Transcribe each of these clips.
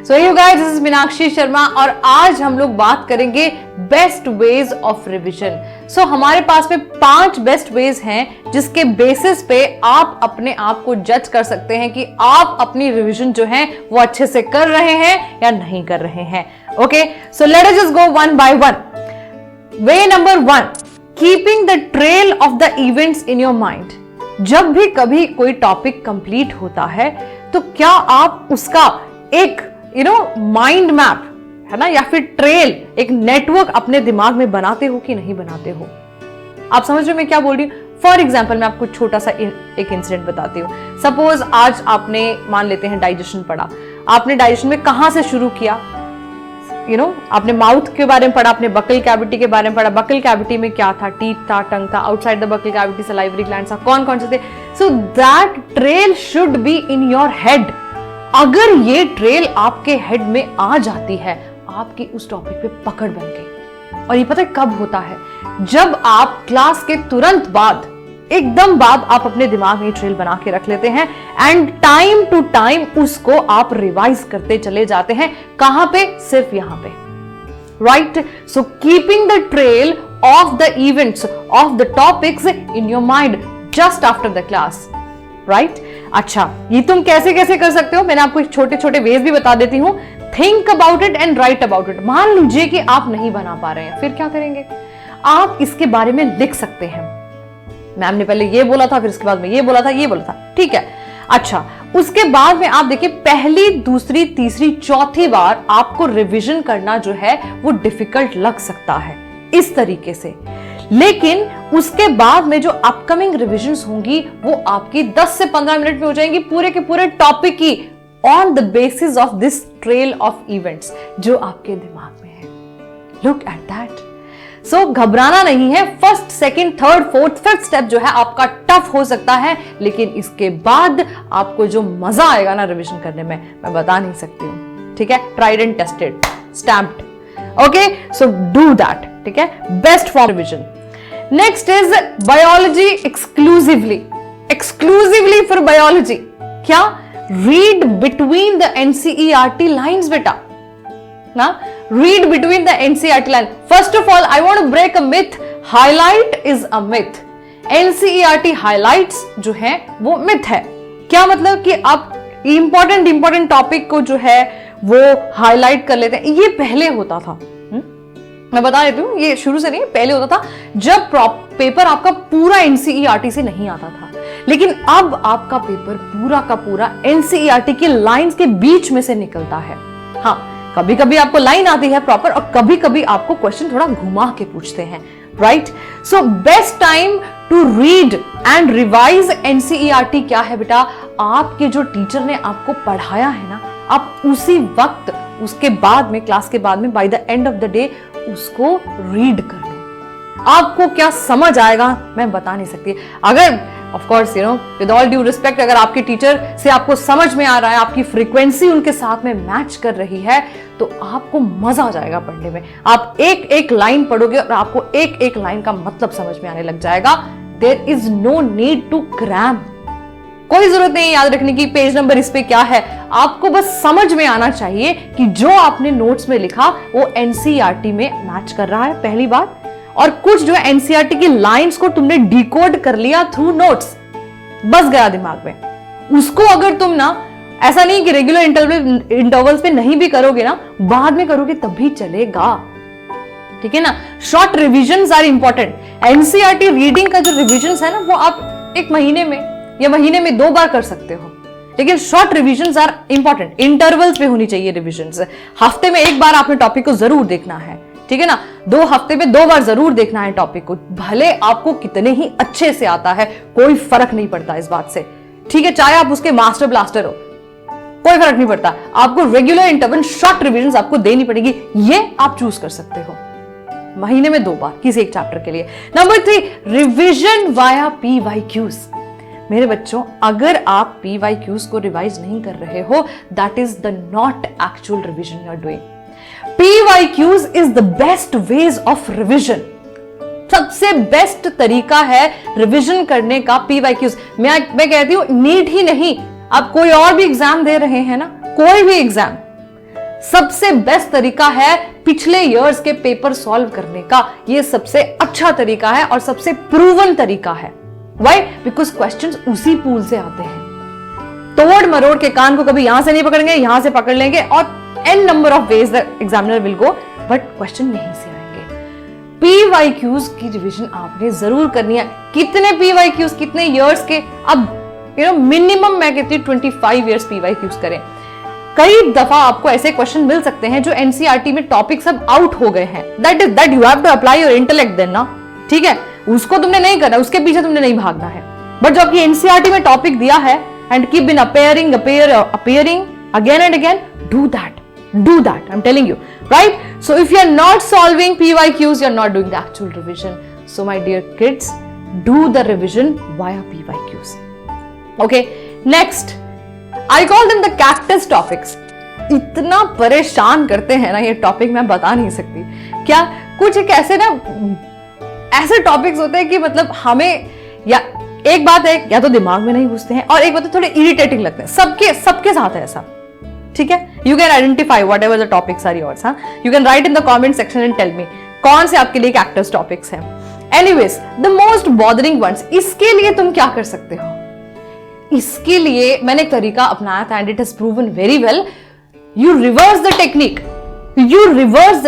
So you guys, this is Meenakshi Sharma और आज हम लोग बात करेंगे बेस्ट वेज ऑफ रिवीजन। सो हमारे पास में 5 बेस्ट वेज हैं जिसके बेसिस पे आप अपने आप को जज कर सकते हैं कि आप अपनी रिवीजन जो है वो अच्छे से कर रहे हैं या नहीं कर रहे हैं। Okay, so let us just go one by one. Way number 1, keeping the trail of the events in your mind. जब भी कभी कोई टॉपिक कंप्लीट होता है तो क्या आप उसका एक माइंड मैप है ना, या फिर ट्रेल, एक नेटवर्क अपने दिमाग में बनाते हो कि नहीं बनाते हो? आप समझ रहे हो मैं क्या बोल रही हूं? फॉर एग्जाम्पल मैं आपको छोटा सा एक इंसिडेंट बताती हूँ। सपोज आज आपने, मान लेते हैं, डाइजेशन पढ़ा। आपने डाइजेशन में कहां से शुरू किया? आपने माउथ के बारे में पढ़ा, आपने बकल कैविटी के बारे में पढ़ा। बकल कैविटी में क्या था? टीथ था, टंग था, outside the buccal cavity salivary gland था, कौन कौन से थे? So that trail should be in your head. अगर ये ट्रेल आपके हेड में आ जाती है, आपकी उस टॉपिक पे पकड़ बन गई। और ये पता है कब होता है? जब आप क्लास के तुरंत बाद, एकदम बाद, आप अपने दिमाग में ट्रेल बना के रख लेते हैं एंड टाइम टू टाइम उसको आप रिवाइज करते चले जाते हैं। कहां पे? सिर्फ यहां पे, right? So keeping the trail of the events, of the topics in your mind just after the class, right? अच्छा, ये तुम कैसे कैसे कर सकते हो? मैंने आपको छोटे छोटे वेज भी बता देती हूं। Think about it and right about it. मान लीजिए कि आप नहीं बना पा रहे हैं, फिर क्या करेंगे? आप इसके बारे में लिख सकते हैं। मैम ने पहले ये बोला था, फिर उसके बाद में ये बोला था, ये बोला था, ठीक है। अच्छा, उसके बाद में आप देखिए, पहली, दूसरी, तीसरी, चौथी बार आपको रिवीजन करना जो है वो डिफिकल्ट लग सकता है इस तरीके से, लेकिन उसके बाद में जो अपकमिंग रिविजन्स होंगी वो आपकी 10 से 15 मिनट में हो जाएंगी, पूरे के पूरे टॉपिक की, on the basis of this trail of events जो आपके दिमाग में है। Look at that. सो घबराना नहीं है। First, second, third, fourth, fifth step जो है आपका टफ हो सकता है, लेकिन इसके बाद आपको जो मजा आएगा ना रिवीजन करने में, मैं बता नहीं सकती हूं। ठीक है, tried and tested, stamped. Okay, so do that. ठीक है, best for revision. Next is biology exclusively for biology. क्या? Read between the NCERT lines बेटा ना, read between the NCERT line. First of all, I want to break a myth. Highlight is a myth. NCERT highlights जो है वो myth है। क्या मतलब? कि आप important टॉपिक को जो है वो हाईलाइट कर लेते हैं। ये पहले होता था, मैं बता देती हूँ, ये शुरू से नहीं, पहले होता था जब पेपर आपका पूरा NCERT से नहीं आता था। लेकिन अब आपका पेपर पूरा का पूरा NCERT की लाइंस के बीच में से निकलता है। हाँ, कभी कभी आपको लाइन आती है प्रॉपर और कभी कभी आपको क्वेश्चन थोड़ा घुमा के पूछते हैं, right? So best time to read and revise NCERT क्या है बेटा? आपके जो टीचर ने आपको पढ़ाया है ना, आप उसी वक्त, उसके बाद में, क्लास के बाद में, by the end of the day उसको रीड कर लो। आपको क्या समझ आएगा मैं बता नहीं सकती। अगर of course with all due respect, अगर आपके टीचर से आपको समझ में आ रहा है, आपकी फ्रीक्वेंसी उनके साथ में मैच कर रही है, तो आपको मजा आ जाएगा पढ़ने में। आप एक एक लाइन पढ़ोगे और आपको एक एक लाइन का मतलब समझ में आने लग जाएगा। There is no need to cram. कोई जरूरत नहीं याद रखने की पेज नंबर इस पे क्या है। आपको बस समझ में आना चाहिए कि जो आपने नोट्स में लिखा वो NCERT में मैच कर रहा है, पहली बात। और कुछ जो है NCERT की लाइंस को तुमने डिकोड कर लिया थ्रू नोट्स, बस गया दिमाग में। उसको अगर तुम ना, ऐसा नहीं कि रेगुलर इंटरवल्स पे नहीं भी करोगे ना, बाद में करोगे तब भी चलेगा। ठीक है ना? Short revisions are important. NCERT reading का जो रिविजन्स है ना, वो आप एक महीने में या महीने में 2 बार कर सकते हो, लेकिन short revisions are important. Intervals पे होनी चाहिए रिविजन्स। हफ्ते में 1 बार आपने टॉपिक को जरूर देखना है, ठीक है ना? 2 हफ्ते में 2 बार जरूर देखना है टॉपिक को, भले आपको कितने ही अच्छे से आता है, कोई फर्क नहीं पड़ता इस बात से। ठीक है, चाहे आप उसके मास्टर ब्लास्टर हो, कोई फर्क नहीं पड़ता। आपको रेगुलर इंटरवल शॉर्ट रिविजन्स आपको देनी पड़ेगी, ये आप चूज कर सकते हो, महीने में 2 बार किसी एक चैप्टर के लिए। Number 3, revision via PYQs। मेरे बच्चों, अगर आप PYQs को रिवाइज नहीं कर रहे हो, that is the not actual revision you are doing. PYQs is the best ways of revision. सबसे बेस्ट तरीका है रिविजन करने का PYQs। मैं कहती हूं, नीट ही नहीं, आप कोई और भी एग्जाम दे रहे हैं ना, कोई भी एग्जाम, सबसे बेस्ट तरीका है पिछले इयर्स के पेपर सॉल्व करने का। ये सबसे अच्छा तरीका है और सबसे प्रूवन तरीका है। Why? Because क्वेश्चंस उसी पूल से आते हैं। तोड़ मरोड़ के कान को कभी यहां से नहीं पकड़ेंगे, यहां से पकड़ लेंगे और n number of ways the examiner will go, but question यहीं से आएंगे। PYQs की रिवीजन आपने जरूर करनी है। कितने PYQs, कितने इयर्स के? अब मिनिमम मैं कहती हूँ 25 इयर्स PYQs करें। कई दफा आपको ऐसे क्वेश्चन मिल सकते हैं जो एनसीईआरटी में टॉपिक सब आउट हो गए हैं। That you have to apply your intellect then ना, ठीक है, उसको तुमने नहीं करना, उसके पीछे तुमने नहीं भागना है। बट जो आपकी एनसीईआरटी में टॉपिक दिया है and keep bin appearing again and again, do that I am telling you, right? So if you are not solving PYQs, you are not doing the actual revision. So my dear kids, do the revision via PYQs। Okay, next I call them the cactus topics। इतना परेशान करते हैं ना ये topic, मैं बता नहीं सकती। क्या कुछ एक ऐसे टॉपिक्स होते हैं कि मतलब हमें, या एक बात है या तो दिमाग में नहीं घुसते हैं, और एक बात है थोड़े इरिटेटिंग लगते हैं। सबके साथ है ऐसा, ठीक है? You can identify whatever the topics are yours. You can write in the comment section and tell me कौन से आपके लिए कैक्टस टॉपिक्स हैं। Anyways, the most bothering ones, इसके लिए तुम क्या कर सकते हो? इसके लिए मैंने एक तरीका अपनाया था and it has proven very well. You reverse the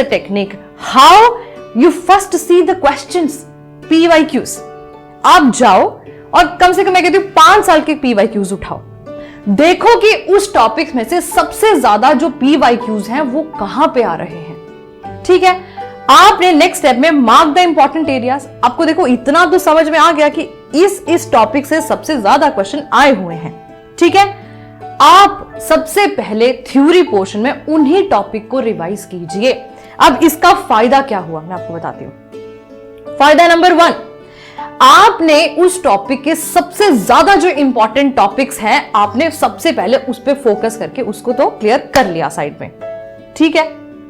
technique. How? You first see the questions, PYQs। आप जाओ और कम से कम मैं कहती हूं 5 साल के PYQs उठाओ, देखो कि उस टॉपिक में से सबसे ज्यादा जो PYQs हैं वो कहां पे आ रहे हैं, ठीक है? आपने नेक्स्ट स्टेप में मार्क द इंपॉर्टेंट एरियाज। आपको देखो इतना तो समझ में आ गया कि इस टॉपिक से सबसे ज्यादा क्वेश्चन आए हुए हैं, ठीक है? आप सबसे पहले थ्योरी पोर्शन में उन्हीं टॉपिक को रिवाइज कीजिए। अब इसका फायदा क्या हुआ मैं आपको बताती हूं। फायदा नंबर 1, आपने उस टॉपिक के सबसे ज्यादा जो इंपॉर्टेंट टॉपिक्स हैं, आपने सबसे पहले उस पर फोकस करके उसको तो क्लियर कर लिया साइड में, ठीक है,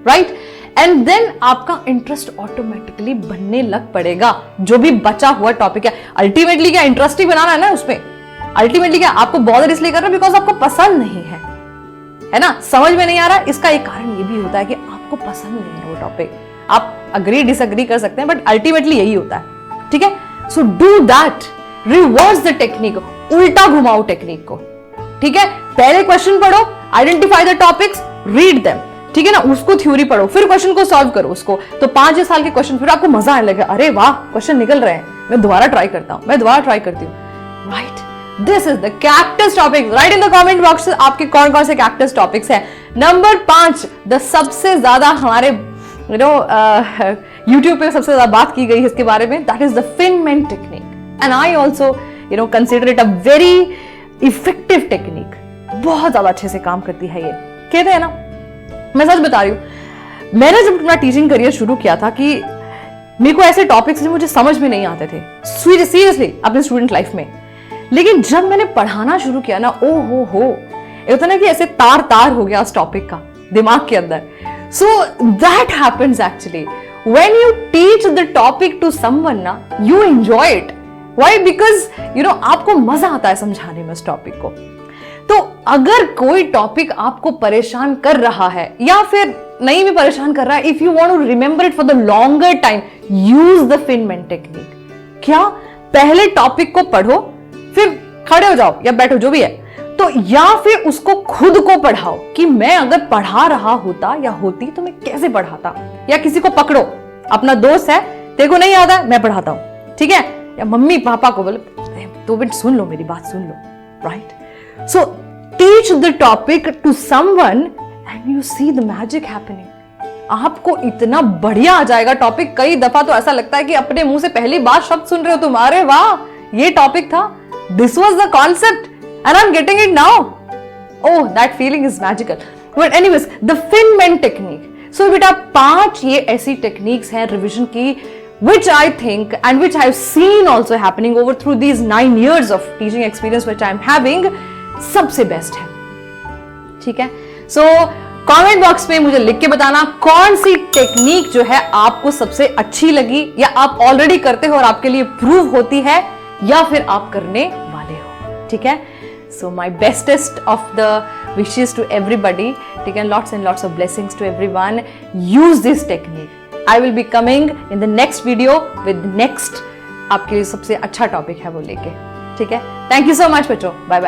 राइट? एंड देन आपका इंटरेस्ट ऑटोमेटिकली बनने लग पड़ेगा जो भी बचा हुआ टॉपिक है। अल्टीमेटली क्या इंटरेस्टिंग बनाना है ना उसमें, अल्टीमेटली क्या आपको बॉदर इसलिए कर रहा है बिकॉज आपको पसंद नहीं है ना, समझ में नहीं आ रहा। इसका एक कारण ये भी होता है कि आपको पसंद नहीं है वो टॉपिक। आप अग्री डिसअग्री कर सकते हैं बट अल्टीमेटली यही होता है, ठीक है? सो do that, reverse the technique, उल्टा घुमाओ टेक्निक को, ठीक है? पहले क्वेश्चन पढ़ो, identify the topics, read them, ठीक है ना, उसको थ्योरी पढ़ो, फिर क्वेश्चन को सॉल्व करो उसको। तो 5 साल के क्वेश्चन फिर आपको मजा आने लगा, अरे वाह क्वेश्चन निकल रहे हैं, मैं दोबारा ट्राई करता हूं, मैं दोबारा ट्राई करती हूँ, right? This is the cactus topics. Right in the comment box आपके कौन कौन से कैक्टस टॉपिक्स हैं। नंबर 5, द सबसे ज्यादा हमारे यूट्यूब पे सबसे ज्यादा बात की गई है इसके बारे में, that is the Feynman technique and I also consider it a very effective technique. बहुत ज्यादा अच्छे से काम करती है ये, कहते हैं ना, मैं सच बता रही हूं, मैंने जब अपना टीचिंग करियर शुरू किया था कि मेरे को ऐसे टॉपिक्स मुझे समझ में नहीं आते थे सीरियसली अपने स्टूडेंट लाइफ में, लेकिन जब मैंने पढ़ाना शुरू किया ना, ओ हो ये होता ना कि ऐसे तार हो गया उस टॉपिक का दिमाग के अंदर। So that happens actually when you teach the topic to someone ना, you enjoy it. Why? Because आपको मजा आता है समझाने में उस टॉपिक को। तो अगर कोई टॉपिक आपको परेशान कर रहा है या फिर नहीं भी परेशान कर रहा है, if you want to remember it for the longer time, use the Feynman technique. क्या? पहले टॉपिक को पढ़ो, फिर खड़े हो जाओ या बैठो जो भी है, तो या फिर उसको खुद को पढ़ाओ कि मैं अगर पढ़ा रहा होता या होती तो मैं कैसे पढ़ाता। या किसी को पकड़ो, अपना दोस्त है, तेरे को नहीं आता, मैं पढ़ाता हूं, ठीक है? या मम्मी पापा को बोले 2 मिनट सुन लो, मेरी बात सुन लो, right? So teach the topic to someone and you see the magic happening. आपको इतना बढ़िया आ जाएगा टॉपिक। कई दफा तो ऐसा लगता है कि अपने मुंह से पहली बार शब्द सुन रहे हो तुम, अरे वाह ये टॉपिक था, this was the concept and I'm getting it now. Oh, that feeling is magical. But anyways, the Finman technique. So बेटा 5 ये ऐसी टेक्निक्स हैं रिविजन की which I think and which I've seen also happening over through these 9 years of teaching experience which I'm having, सबसे best है, ठीक है? So comment box में मुझे लिख के बताना कौन सी टेक्निक जो है आपको सबसे अच्छी लगी, या आप ऑलरेडी करते हो और आपके लिए प्रूव होती है, या फिर आप करने वाले हो, ठीक है? So my bestest of the wishes to everybody, ठीक है, lots and lots of blessings to everyone. Use this technique. I will be coming in the next video with next आपके लिए सबसे अच्छा टॉपिक है वो लेके, ठीक है. थैंक यू सो मच बच्चों. Bye bye.